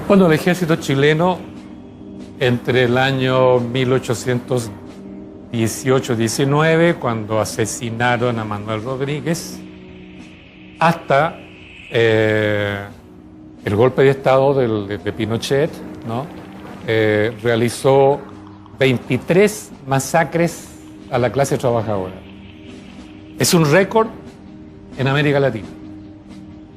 Bueno, el ejército chileno, entre el año 1818-19, cuando asesinaron a Manuel Rodríguez, hasta el golpe de Estado de Pinochet, ¿no? Realizó 23 masacres a la clase trabajadora. Es un récord en América Latina.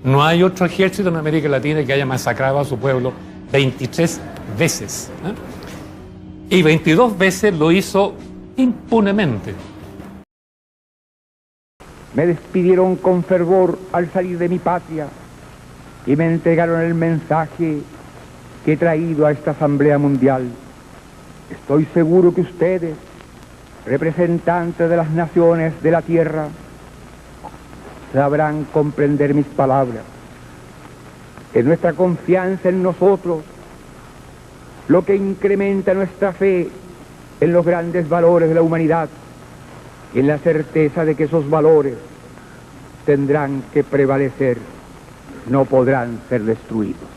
No hay otro ejército en América Latina que haya masacrado a su pueblo 23 veces, ¿eh? Y 22 veces lo hizo impunemente. Me despidieron con fervor al salir de mi patria y me entregaron el mensaje que he traído a esta Asamblea Mundial. Estoy seguro que ustedes, representantes de las naciones de la tierra, sabrán comprender mis palabras. Es nuestra confianza en nosotros lo que incrementa nuestra fe en los grandes valores de la humanidad y en la certeza de que esos valores tendrán que prevalecer, no podrán ser destruidos.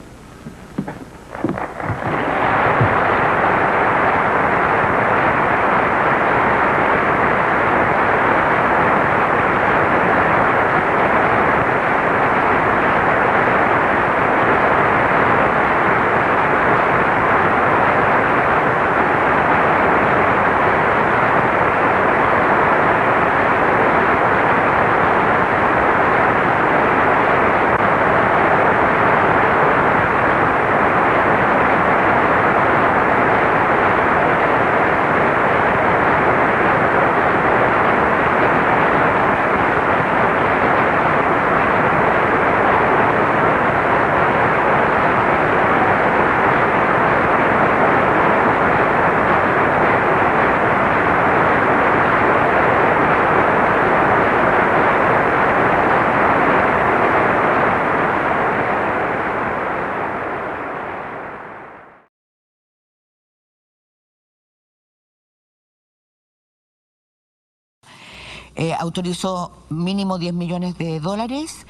Autorizó mínimo 10 millones de dólares.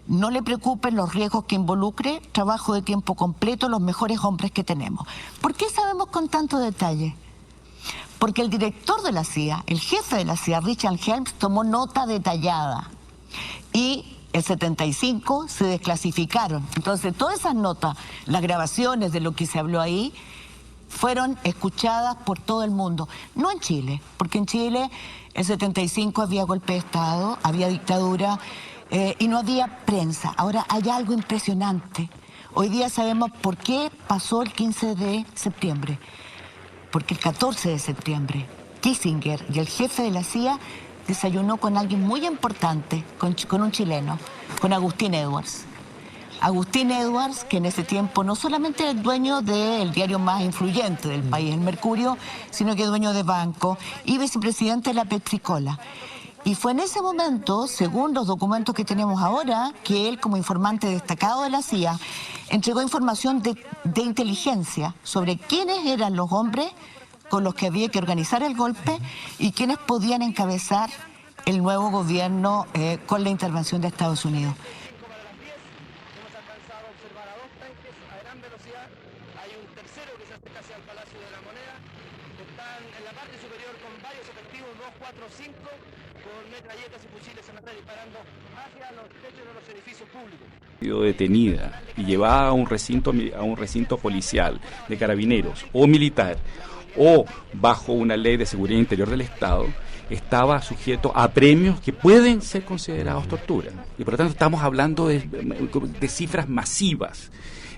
No le preocupen los riesgos que involucre, trabajo de tiempo completo, los mejores hombres que tenemos. ¿Por qué sabemos con tanto detalle? Porque el director de la CIA, el jefe de la CIA, Richard Helms, tomó nota detallada. Y el 75 se desclasificaron. Entonces, todas esas notas, las grabaciones de lo que se habló ahí, fueron escuchadas por todo el mundo. No en Chile, porque en Chile el 75 había golpe de Estado, había dictadura y no había prensa. Ahora hay algo impresionante. Hoy día sabemos por qué pasó el 15 de septiembre. Porque el 14 de septiembre Kissinger y el jefe de la CIA desayunó con alguien muy importante, con un chileno, con Agustín Edwards. Agustín Edwards, que en ese tiempo no solamente era el dueño del diario más influyente del país, El Mercurio, sino que dueño de banco y vicepresidente de la PepsiCola. Y fue en ese momento, según los documentos que tenemos ahora, que él, como informante destacado de la CIA, entregó información de inteligencia sobre quiénes eran los hombres con los que había que organizar el golpe y quiénes podían encabezar el nuevo gobierno con la intervención de Estados Unidos. Hay un tercero que se acerca hacia el Palacio de la Moneda. Están en la parte superior con varios efectivos, 2, 4, 5, con metralletas y fusiles en disparando hacia los techos de los edificios públicos. Detenida y llevada a un recinto policial, de carabineros o militar, o bajo una ley de seguridad interior del Estado, estaba sujeto a premios que pueden ser considerados tortura. Y por lo tanto estamos hablando de cifras masivas.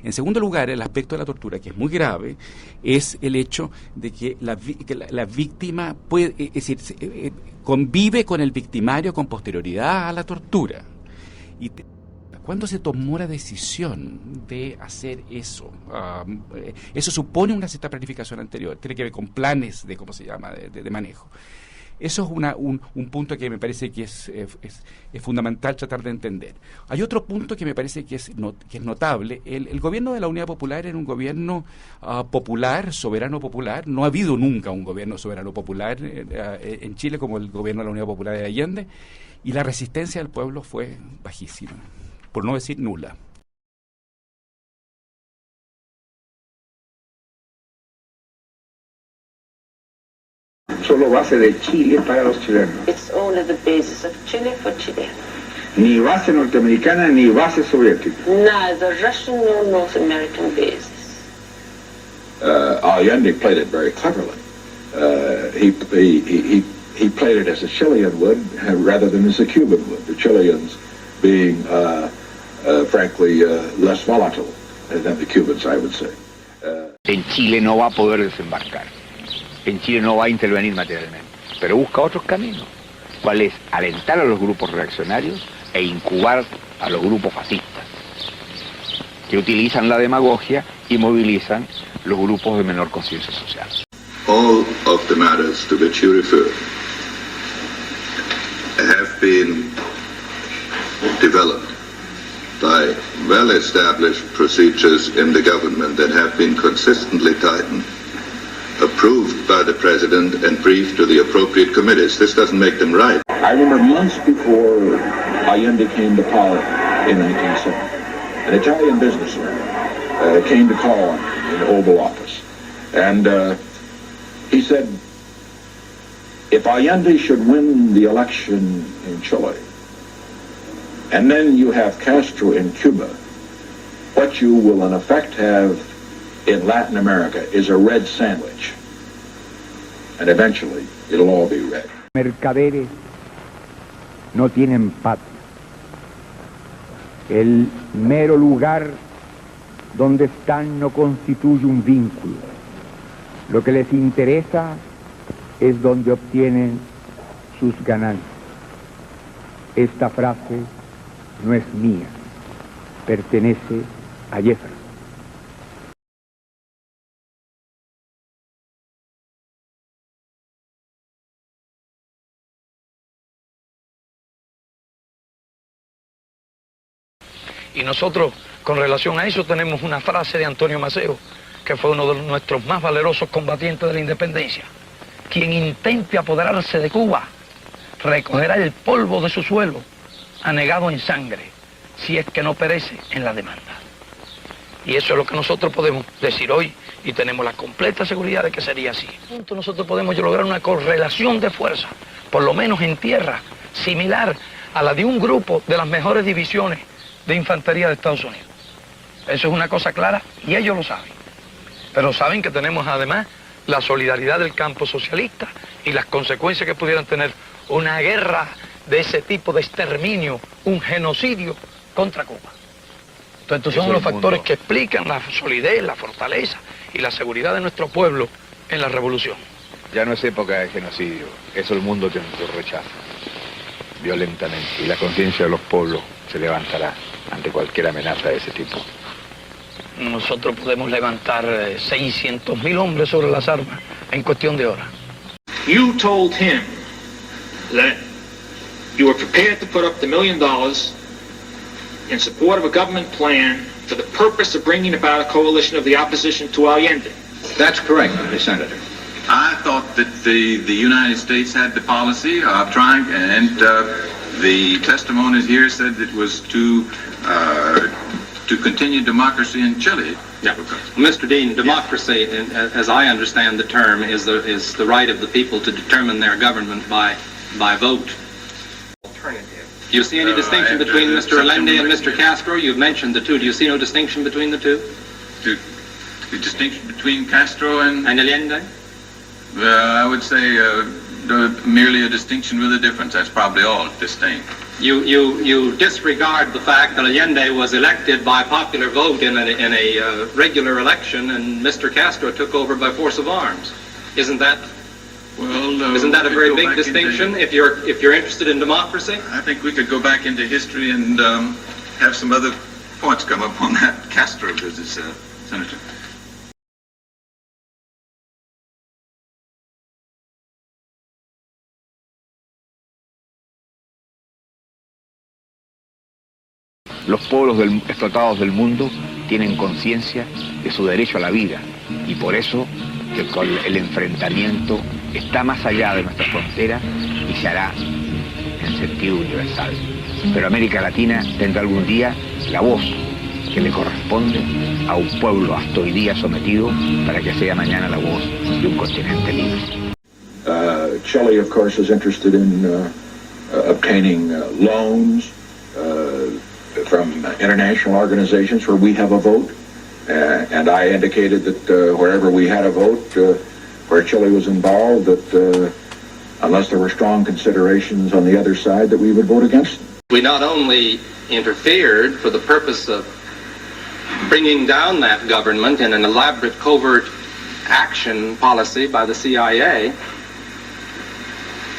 En segundo lugar, el aspecto de la tortura, que es muy grave, es el hecho de que la víctima puede, es decir, convive con el victimario con posterioridad a la tortura. Y ¿cuándo se tomó la decisión de hacer eso? Eso supone una cierta planificación anterior, tiene que ver con planes de, ¿cómo se llama?, de manejo. Eso es un punto que me parece que es fundamental tratar de entender. Hay otro punto que me parece que es notable. El gobierno de la Unidad Popular era un gobierno popular, soberano popular. No ha habido nunca un gobierno soberano popular en Chile como el gobierno de la Unidad Popular de Allende, y la resistencia del pueblo fue bajísima, por no decir nula. solo base de Chile para los chilenos. It's only the basis of Chile for Chile. Ni base norteamericana ni base soviética. Neither Russian nor North American bases. Allende played it very cleverly. He played it as a Chilean would rather than as a Cuban would. The Chileans being, frankly, less volatile than the Cubans, I would say. En Chile no va a poder desembarcar. En Chile no va a intervenir materialmente. Pero busca otros caminos. ¿Cuál es? Alentar a los grupos reaccionarios e incubar a los grupos fascistas, que utilizan la demagogia y movilizan los grupos de menor conciencia social. All of the matters to which you refer have been developed by well-established procedures in the government that have been consistently tightened, approved by the President and briefed to the appropriate committees. This doesn't make them right. I remember months before Allende came to power in 1970, an Italian businessman came to call on me in the Oval Office. And he said, if Allende should win the election in Chile, and then you have Castro in Cuba, what you will in effect have in Latin America is a red sandwich. And eventually it'll all be red. Mercaderes no tienen patria. El mero lugar donde están no constituye un vínculo. Lo que les interesa es donde obtienen sus ganancias. Esta frase no es mía, pertenece a Jefferson. Y nosotros, con relación a eso, tenemos una frase de Antonio Maceo, que fue uno de nuestros más valerosos combatientes de la independencia. Quien intente apoderarse de Cuba, recogerá el polvo de su suelo, anegado en sangre, si es que no perece en la demanda. Y eso es lo que nosotros podemos decir hoy, y tenemos la completa seguridad de que sería así. Nosotros podemos lograr una correlación de fuerza, por lo menos en tierra, similar a la de un grupo de las mejores divisiones de infantería de Estados Unidos. Eso es una cosa clara y ellos lo saben. Pero saben que tenemos además la solidaridad del campo socialista y las consecuencias que pudieran tener una guerra de ese tipo de exterminio, un genocidio contra Cuba. Entonces estos son los factores que explican la solidez, la fortaleza y la seguridad de nuestro pueblo en la revolución. Ya no es época de genocidio, eso el mundo te lo rechaza violentamente y la conciencia de los pueblos se levantará ante cualquier amenaza de ese tipo. Nosotros podemos levantar 600.000 hombres sobre las armas en cuestión de horas. You told him that you were prepared to put up the $1 million in support of a government plan for the purpose of bringing about a coalition of the opposition to Allende. That's correct, Senator. I thought that the United States had the policy of trying, and the testimonies here said it was to continue democracy in Chile. Yeah. Mr. Dean, democracy, as I understand the term, is the right of the people to determine their government by vote. Alternative. Do you see any distinction between Mr. Allende and Mr. Castro? You've mentioned the two. Do you see no distinction between the two? The distinction between Castro and Allende? I would say merely a distinction with a difference. That's probably all. Distinct. You disregard the fact that Allende was elected by popular vote in a regular election, and Mr. Castro took over by force of arms. Isn't that a very big distinction? If you're interested in democracy, I think we could go back into history and have some other points come up on that Castro visit, Senator. Los pueblos explotados del mundo tienen conciencia de su derecho a la vida y por eso que el enfrentamiento está más allá de nuestra frontera y se hará en sentido universal. Pero América Latina tendrá algún día la voz que le corresponde a un pueblo hasta hoy día sometido para que sea mañana la voz de un continente libre. Chile, of course, is interested in obtaining loans from international organizations where we have a vote. And I indicated that wherever we had a vote, where Chile was involved, that unless there were strong considerations on the other side, that we would vote against them. We not only interfered for the purpose of bringing down that government in an elaborate covert action policy by the CIA,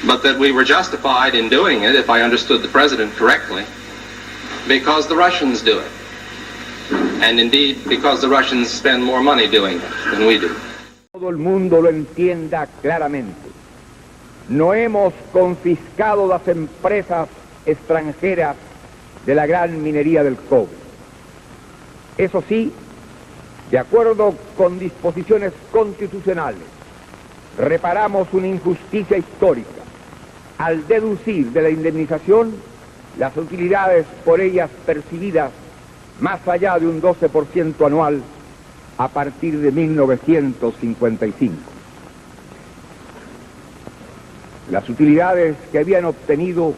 but that we were justified in doing it, if I understood the president correctly, because the Russians do it. And indeed, because the Russians spend more money doing it than we do. Todo el mundo lo entienda claramente. No hemos confiscado las empresas extranjeras de la gran minería del cobre. Eso sí, de acuerdo con disposiciones constitucionales, reparamos una injusticia histórica al deducir de la indemnización las utilidades por ellas percibidas más allá de un 12% anual a partir de 1955. Las utilidades que habían obtenido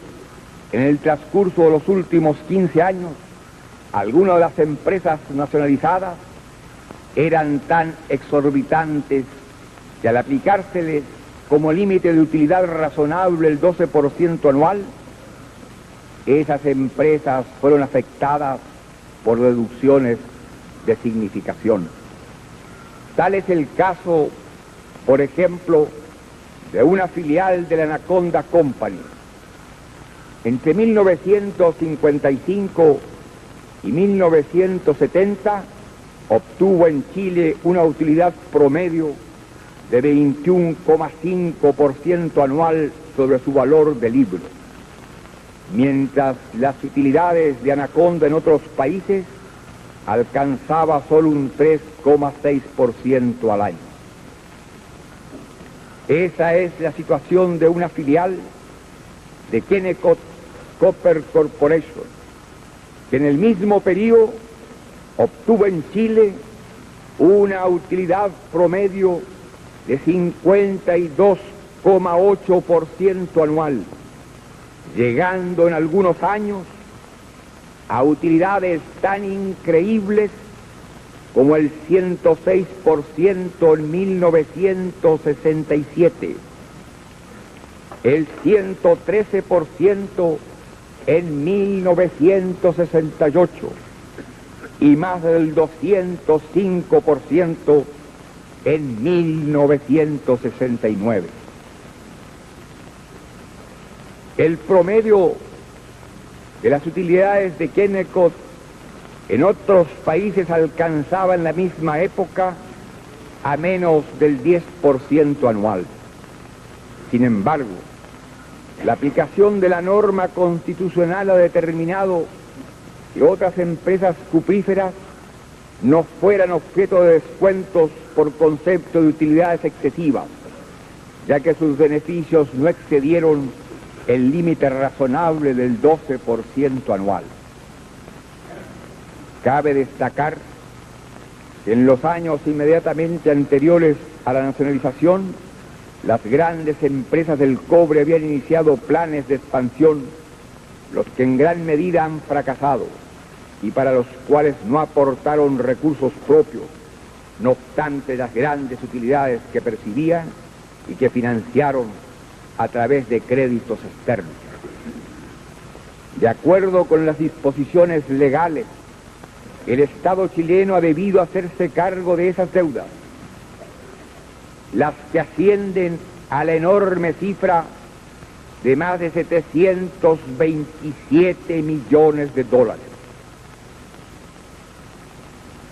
en el transcurso de los últimos 15 años, algunas de las empresas nacionalizadas eran tan exorbitantes que al aplicárseles como límite de utilidad razonable el 12% anual, esas empresas fueron afectadas por deducciones de significación. Tal es el caso, por ejemplo, de una filial de la Anaconda Company. Entre 1955 y 1970 obtuvo en Chile una utilidad promedio de 21,5% anual sobre su valor de libro, mientras las utilidades de Anaconda en otros países alcanzaba solo un 3,6% al año. Esa es la situación de una filial de Kennecott Copper Corporation, que en el mismo periodo obtuvo en Chile una utilidad promedio de 52,8% anual, llegando en algunos años a utilidades tan increíbles como el 106% en 1967, el 113% en 1968 y más del 205% en 1969. El promedio de las utilidades de Kennecott en otros países alcanzaba en la misma época a menos del 10% anual. Sin embargo, la aplicación de la norma constitucional ha determinado que otras empresas cupríferas no fueran objeto de descuentos por concepto de utilidades excesivas, ya que sus beneficios no excedieron el límite razonable del 12% anual. Cabe destacar que en los años inmediatamente anteriores a la nacionalización, las grandes empresas del cobre habían iniciado planes de expansión, los que en gran medida han fracasado y para los cuales no aportaron recursos propios, no obstante las grandes utilidades que percibían y que financiaron a través de créditos externos. De acuerdo con las disposiciones legales, el Estado chileno ha debido hacerse cargo de esas deudas, las que ascienden a la enorme cifra de más de 727 millones de dólares.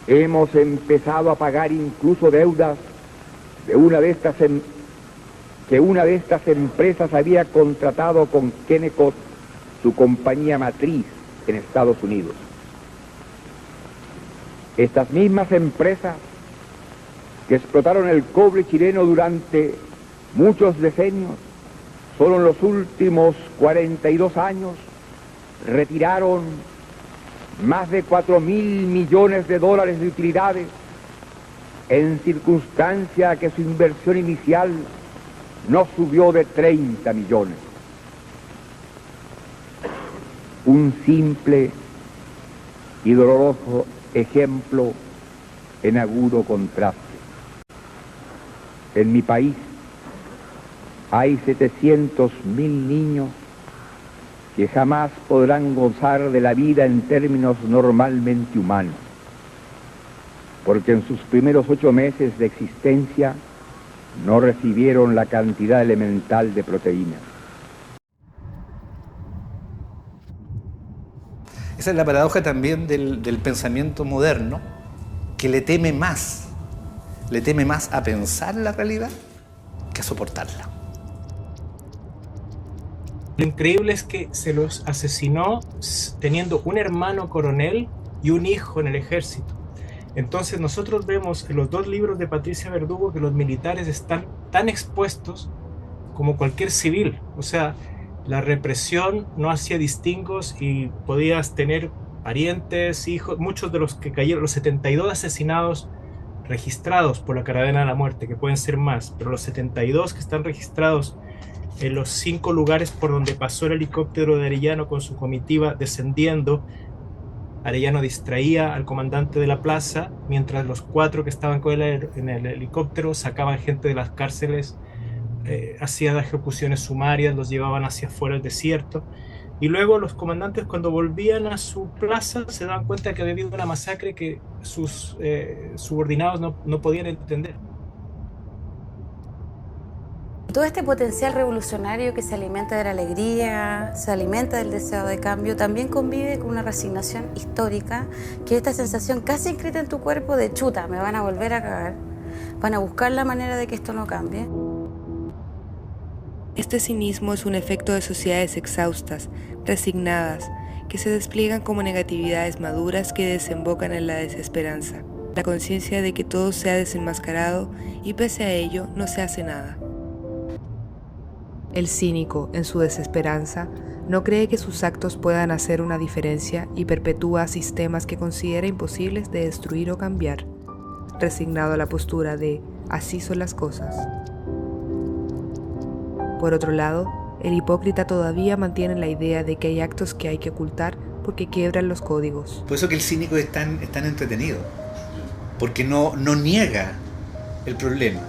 Hemos empezado a pagar incluso deudas de una de estas empresas había contratado con Kennecott, su compañía matriz en Estados Unidos. Estas mismas empresas que explotaron el cobre chileno durante muchos decenios, solo en los últimos 42 años retiraron más de 4.000 millones de dólares de utilidades, en circunstancia que su inversión inicial no subió de 30 millones. Un simple y doloroso ejemplo en agudo contraste. En mi país hay 700.000 niños que jamás podrán gozar de la vida en términos normalmente humanos, porque en sus primeros 8 meses de existencia no recibieron la cantidad elemental de proteínas. Esa es la paradoja también del pensamiento moderno, que le teme más a pensar la realidad que a soportarla. Lo increíble es que se los asesinó teniendo un hermano coronel y un hijo en el ejército. Entonces nosotros vemos en los 2 libros de Patricia Verdugo que los militares están tan expuestos como cualquier civil. O sea, la represión no hacía distingos y podías tener parientes, hijos, muchos de los que cayeron, los 72 asesinados registrados por la Caravana de la Muerte, que pueden ser más, pero los 72 que están registrados en los 5 lugares por donde pasó el helicóptero de Arellano con su comitiva descendiendo. Arellano distraía al comandante de la plaza, mientras los 4 que estaban con él en el helicóptero sacaban gente de las cárceles, hacían ejecuciones sumarias, los llevaban hacia afuera del desierto. Y luego los comandantes, cuando volvían a su plaza, se daban cuenta que había habido una masacre que sus subordinados no podían entender. Todo este potencial revolucionario que se alimenta de la alegría, se alimenta del deseo de cambio, también convive con una resignación histórica, que es esta sensación casi inscrita en tu cuerpo de chuta, me van a volver a cagar, van a buscar la manera de que esto no cambie. Este cinismo es un efecto de sociedades exhaustas, resignadas, que se despliegan como negatividades maduras que desembocan en la desesperanza, la conciencia de que todo se ha desenmascarado y pese a ello no se hace nada. El cínico, en su desesperanza, no cree que sus actos puedan hacer una diferencia y perpetúa sistemas que considera imposibles de destruir o cambiar, resignado a la postura de así son las cosas. Por otro lado, el hipócrita todavía mantiene la idea de que hay actos que hay que ocultar porque quiebran los códigos. Por eso que el cínico es tan entretenido, porque no niega el problema.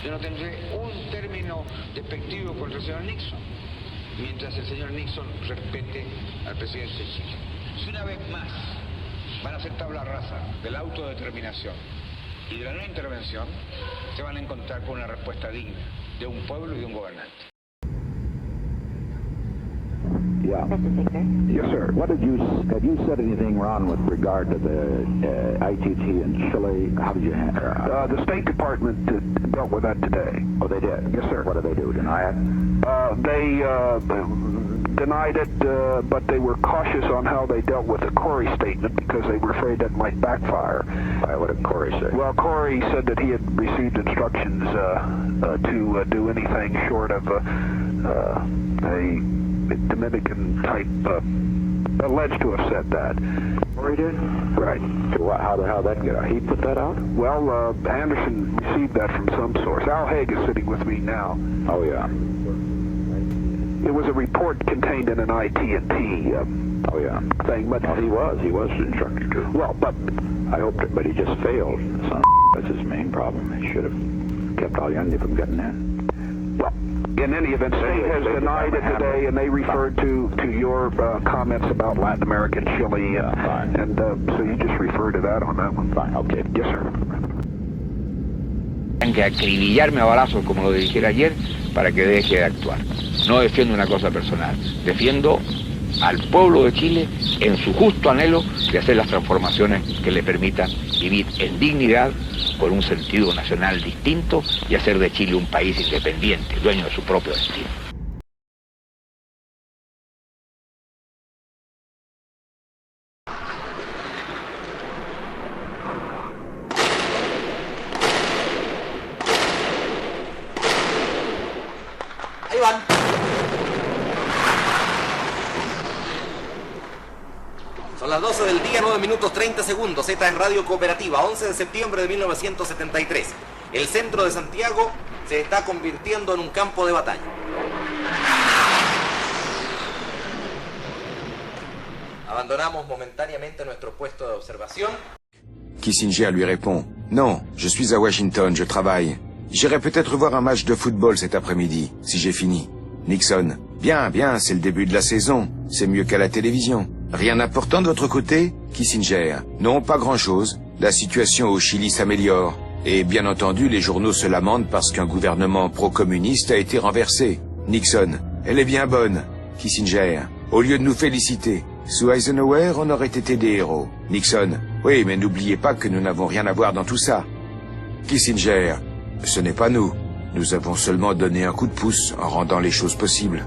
Yo no tendré un término despectivo contra el señor Nixon, mientras el señor Nixon respete al presidente de Chile. Si una vez más van a hacer tabla rasa de la autodeterminación y de la no intervención, se van a encontrar con una respuesta digna de un pueblo y de un gobernante. Yeah. Yes, sir. Have you said anything, Ron, with regard to the ITT in Chile? How did you handle it? The State Department dealt with that today. Oh, they did? Yes, sir. What did they do? Deny it? They denied it, but they were cautious on how they dealt with the Corey statement because they were afraid that might backfire. What did Corey say? Well, Corey said that he had received instructions to do anything short of a Dominican type, alleged to have said that. Corey did? Right. So how'd that get out? He put that out? Well, Anderson received that from some source. Al Haig is sitting with me now. Oh, yeah. It was a report contained in an IT&T thing, but... Well, he was instructed to. Well, but... I hoped it, but he just failed. That's his main problem. He should have kept Allende from getting in. Well, in any event, State has denied it today, and they referred to your comments about Latin America and Chile, and so you just refer to that on that one. Fine, okay. Yes, sir. Tienen que acribillarme a balazos, como lo dijera ayer, para que deje de actuar. No defiendo una cosa personal, defiendo al pueblo de Chile en su justo anhelo de hacer las transformaciones que le permitan vivir en dignidad, con un sentido nacional distinto y hacer de Chile un país independiente, dueño de su propio destino. Ahí van. Son las 12 del día, 9 minutos 30 segundos. Esta es Radio Cooperativa, 11 de septiembre de 1973. El centro de Santiago se está convirtiendo en un campo de batalla. Abandonamos momentáneamente nuestro puesto de observación. Kissinger lui répond « Non, je suis à Washington, je travaille. J'irai peut-être voir un match de football cet après-midi, si j'ai fini. » Nixon « Bien, bien, c'est le début de la saison. C'est mieux qu'à la télévision. Rien d'important de votre côté ?» Kissinger « Non, pas grand-chose. La situation au Chili s'améliore. Et bien entendu, les journaux se lamentent parce qu'un gouvernement pro-communiste a été renversé. » Nixon « Elle est bien bonne. » Kissinger « Au lieu de nous féliciter, sous Eisenhower, on aurait été des héros. » Nixon « Oui, mais n'oubliez pas que nous n'avons rien à voir dans tout ça. » Kissinger « Ce n'est pas nous. Nous avons seulement donné un coup de pouce en rendant les choses possibles. »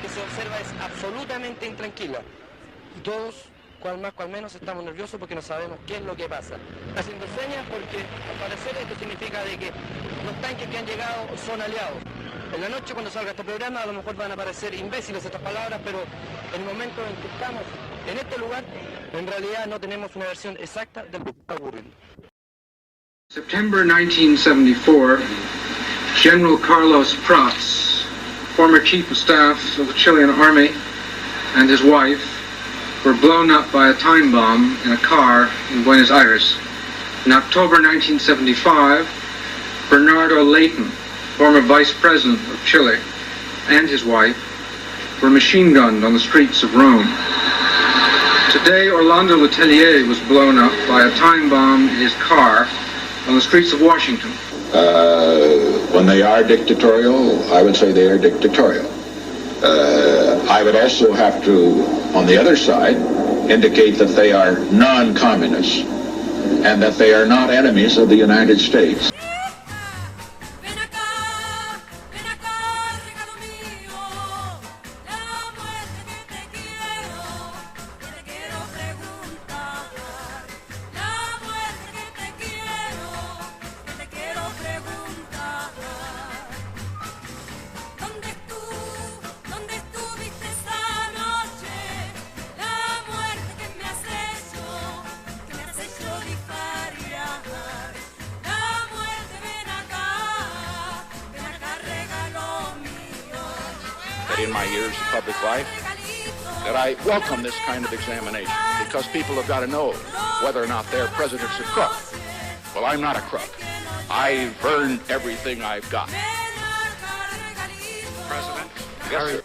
Que se observa es absolutamente intranquila y todos, cual más cual menos, estamos nerviosos porque no sabemos qué es lo que pasa. Haciendo señas porque al parecer esto significa de que los tanques que han llegado son aliados. En la noche cuando salga este programa a lo mejor van a parecer imbéciles estas palabras, pero en el momento en que estamos en este lugar en realidad no tenemos una versión exacta de lo que está ocurriendo. September 1974, General Carlos Prats, former Chief of Staff of the Chilean Army, and his wife were blown up by a time bomb in a car in Buenos Aires. In October 1975, Bernardo Leighton, former Vice President of Chile, and his wife were machine gunned on the streets of Rome. Today, Orlando Letelier was blown up by a time bomb in his car on the streets of Washington. When they are dictatorial, I would say they are dictatorial. I would also have to, on the other side, indicate that they are non-communist and that they are not enemies of the United States. In my years of public life, that I welcome this kind of examination because people have got to know whether or not their president's a crook. Well, I'm not a crook. I've earned everything I've got. President? Yes, sir.